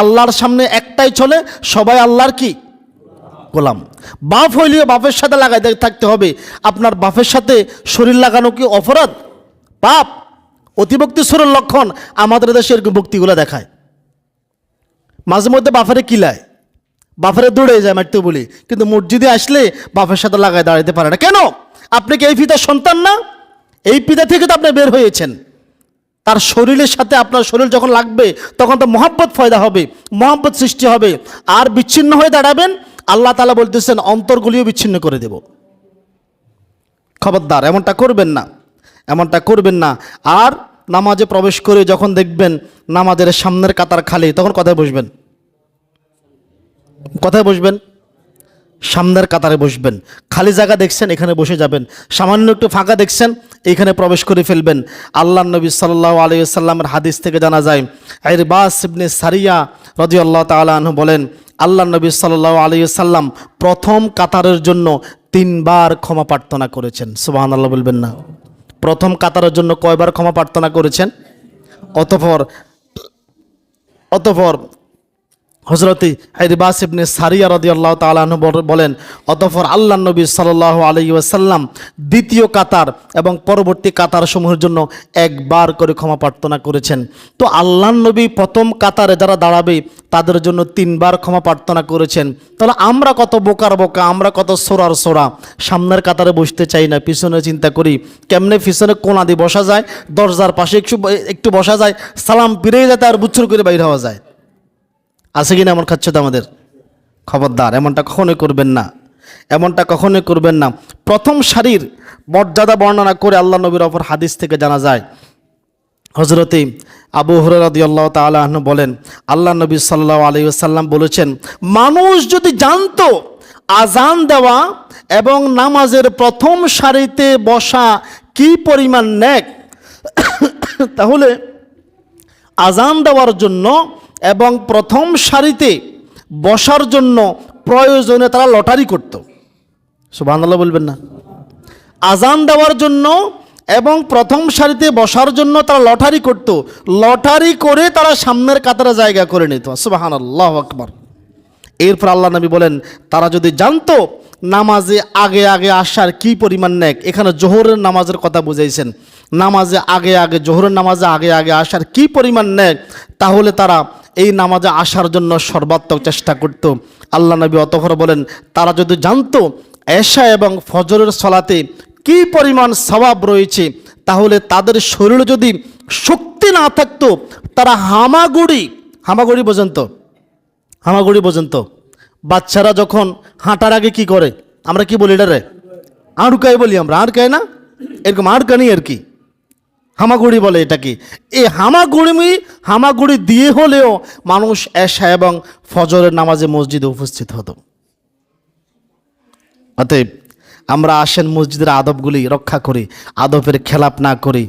আল্লাহর সামনে একটাই চলে, সবাই আল্লাহর কি গোলাম। বাপ হইলেও বাপের সাথে লাগাই থাকতে হবে। আপনার বাপের সাথে শরীর লাগানো কি অপরাধ? পাপ, অতিভক্তি সুরের লক্ষণ। আমাদের দেশে এরকম ভক্তিগুলো দেখায়, মাঝে মধ্যে বাপেরে কিলায়, বাপেরে দৌড়ে যায় মারতে বলি, কিন্তু মসজিদে আসলে বাপের সাথে লাগায় দাঁড়াতে পারে না। কেন? আপনি কি এই পিতার সন্তান না? এই পিতা থেকে তো আপনি বের হয়েছেন। তার শরীরের সাথে আপনার শরীর যখন লাগবে তখন তো মহব্বত ফয়দা হবে, মহব্বত সৃষ্টি হবে। আর বিচ্ছিন্ন হয়ে দাঁড়াবেন, আল্লাহ তাআলা বলতেছেন অন্তরগুলিও বিচ্ছিন্ন করে দেব। খবরদার, এমনটা করবেন না, এমনটা করবেন না। আর নামাজে প্রবেশ করে যখন দেখবেন নামাজের সামনের কাতার খালি, তখন কোথায় বসবেন? কোথায় বসবেন? সামনের কাতারে বসবেন। খালি জায়গা দেখছেন, এখানে বসে যাবেন। সামান্য একটু ফাঁকা দেখছেন, এইখানে প্রবেশ করে ফেলবেন। আল্লাহর নবী সাল্লাল্লাহু আলাইহি ওয়াসাল্লামের হাদিস থেকে জানা যায়, ইরবাস ইবনে সারিয়া রাদিয়াল্লাহু তাআলা আনহু বলেন, আল্লাহর নবী সাল্লাল্লাহু আলাইহি ওয়াসাল্লাম প্রথম কাতারের জন্য 3 বার ক্ষমা প্রার্থনা করেছেন। সুবহানাল্লাহ বলবেন না? প্রথম কাতারের জন্য কয়বার ক্ষমা প্রার্থনা করেছেন? অতঃপর হযরতে ইরবাস ইবনে সারিয়া রাদিয়াল্লাহু তাআলা আনহু বলেন, অতঃপর আল্লাহর নবী সাল্লাল্লাহু আলাইহি ওয়াসাল্লাম দ্বিতীয় কাতার এবং পরবর্তী কাতার সমূহের জন্য 1 বার করে ক্ষমা প্রার্থনা করেছেন। তো আল্লাহর নবী প্রথম কাতারে যারা দাঁড়াবে তাদের জন্য 3 বার ক্ষমা প্রার্থনা করেছেন। তাহলে আমরা কত বোকার বোকা, আমরা কত সোরার সোরা, সামনের কাতারে বসতে চাই না, পিছনে চিন্তা করি কেমনে পিছনে কোণা দিয়ে বসা যায়, দরজার পাশে একটু বসা যায়, সালাম ফিরে যেতে আর বুচ্ছুর করে বাইরে হওয়া যায়। আছে কিনা এমন? খাচ্ছে তো আমাদের। খবরদার, এমনটা কখনোই করবেন না, এমনটা কখনোই করবেন না। প্রথম সারির মর্যাদা বর্ণনা করে আল্লাহ নবীর অপর হাদিস থেকে জানা যায়, হযরতে আবু হুরায়রা রাদিয়াল্লাহু তাআলা আনহু বলেন, আল্লাহ নবী সাল্লাল্লাহু আলাইহি ওয়াসাল্লাম বলেছেন, মানুষ যদি জানতো আজান দেওয়া এবং নামাজের প্রথম সারিতে বসা কি পরিমাণ নেক, তাহলে আজান দেওয়ার জন্য এবং প্রথম সারিতে বসার জন্য প্রয়োজনে তারা লটারি করত। সুবহানাল্লাহ বলবেন না? আজান দেওয়ার জন্য এবং প্রথম সারিতে বসার জন্য তারা লটারি করত, লটারি করে তারা সামনের কাতারে জায়গা করে নিত। সুবহানাল্লাহু আকবার। এরপর আল্লাহ নবী বলেন, তারা যদি জানতো নামাজে আগে আগে আসার কি পরিমাণ নেক, এখানে জোহরের নামাজের কথা বুঝাইছেন, নামাজে আগে আগে, জোহরের নামাজে আগে আগে আসার কি পরিমাণ নেক, তাহলে তারা এই নামাজে আসার জন্য সর্বাত্মক চেষ্টা করত। আল্লাহ নবী অতঃপর বলেন, তারা যদি জানতো এশা এবং ফজরের সালাতে কি পরিমাণ সওয়াব রয়েছে, তাহলে তাদের শরীরে যদি শক্তি না থাকতো তারা হামাগুড়ি পর্যন্ত বাচ্চারা যখন হাঁটার আগে কি করে, আমরা কি বলি এটারে? আড়কাই বলি আমরা, আড়কাই না? এরকম আড়কানি আর কি, হামাগুড়ি বলে এটাকে। এই হামাগুড়ি দিয়ে হলেও মানুষ এশা এবং ফজরের নামাজে মসজিদে উপস্থিত হতো। অতএব আমরা আসেন মসজিদের আদবগুলি রক্ষা করি, আদবের খেলাপ না করি।